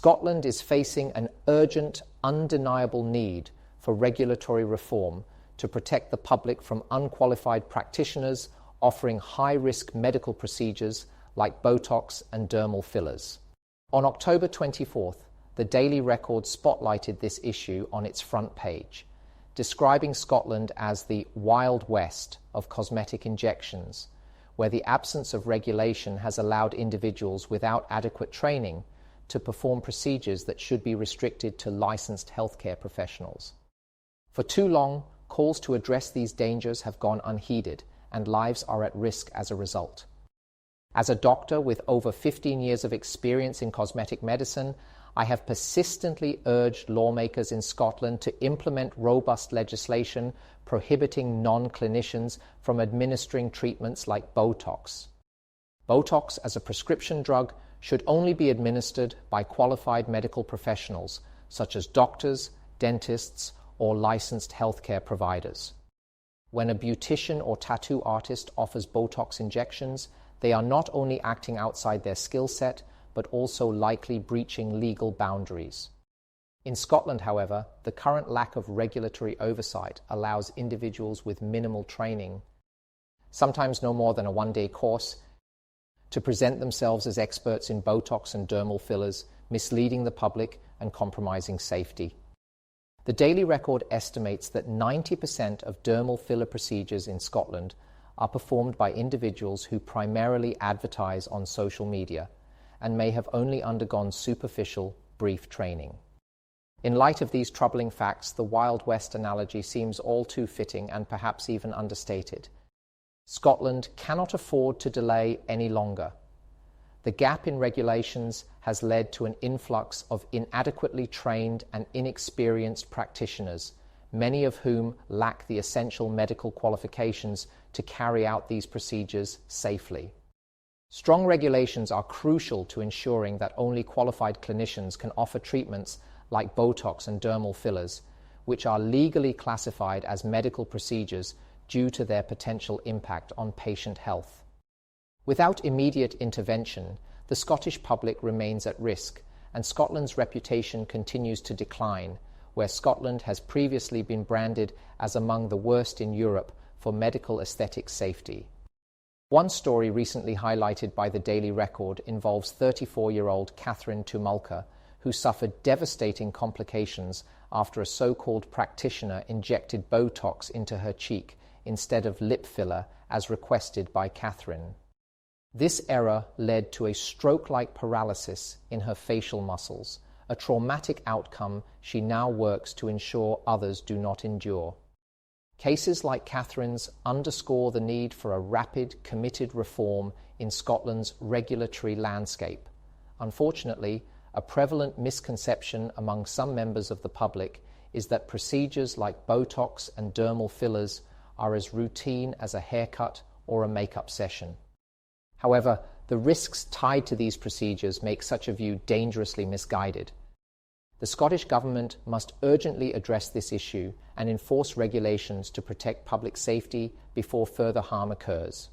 Scotland is facing an urgent, undeniable need for regulatory reform to protect the public from unqualified practitioners offering high-risk medical procedures like Botox and dermal fillers. On October 24th, the Daily Record spotlighted this issue on its front page, describing Scotland as the Wild West of cosmetic injections, where the absence of regulation has allowed individuals without adequate training to perform procedures that should be restricted to licensed healthcare professionals. For too long, calls to address these dangers have gone unheeded, and lives are at risk as a result. As a doctor with over 15 years of experience in cosmetic medicine, I have persistently urged lawmakers in Scotland to implement robust legislation prohibiting non-clinicians from administering treatments like Botox. Botox, as a prescription drug, should only be administered by qualified medical professionals, such as doctors, dentists, or licensed healthcare providers. When a beautician or tattoo artist offers Botox injections, they are not only acting outside their skill set, but also likely breaching legal boundaries. In Scotland, however, the current lack of regulatory oversight allows individuals with minimal training, sometimes no more than a one-day course, to present themselves as experts in Botox and dermal fillers, misleading the public and compromising safety. The Daily Record estimates that 90% of dermal filler procedures in Scotland are performed by individuals who primarily advertise on social media and may have only undergone superficial, brief training. In light of these troubling facts, the Wild West analogy seems all too fitting and perhaps even understated. Scotland cannot afford to delay any longer. The gap in regulations has led to an influx of inadequately trained and inexperienced practitioners, many of whom lack the essential medical qualifications to carry out these procedures safely. Strong regulations are crucial to ensuring that only qualified clinicians can offer treatments like Botox and dermal fillers, which are legally classified as medical procedures due to their potential impact on patient health. Without immediate intervention, the Scottish public remains at risk, and Scotland's reputation continues to decline, where Scotland has previously been branded as among the worst in Europe for medical aesthetic safety. One story recently highlighted by the Daily Record involves 34-year-old Catherine Tumulka, who suffered devastating complications after a so-called practitioner injected Botox into her cheek instead of lip filler as requested by Catherine. This error led to a stroke-like paralysis in her facial muscles, a traumatic outcome she now works to ensure others do not endure. Cases like Catherine's underscore the need for a rapid, committed reform in Scotland's regulatory landscape. Unfortunately, a prevalent misconception among some members of the public is that procedures like Botox and dermal fillers are as routine as a haircut or a makeup session. However, the risks tied to these procedures make such a view dangerously misguided. The Scottish Government must urgently address this issue and enforce regulations to protect public safety before further harm occurs.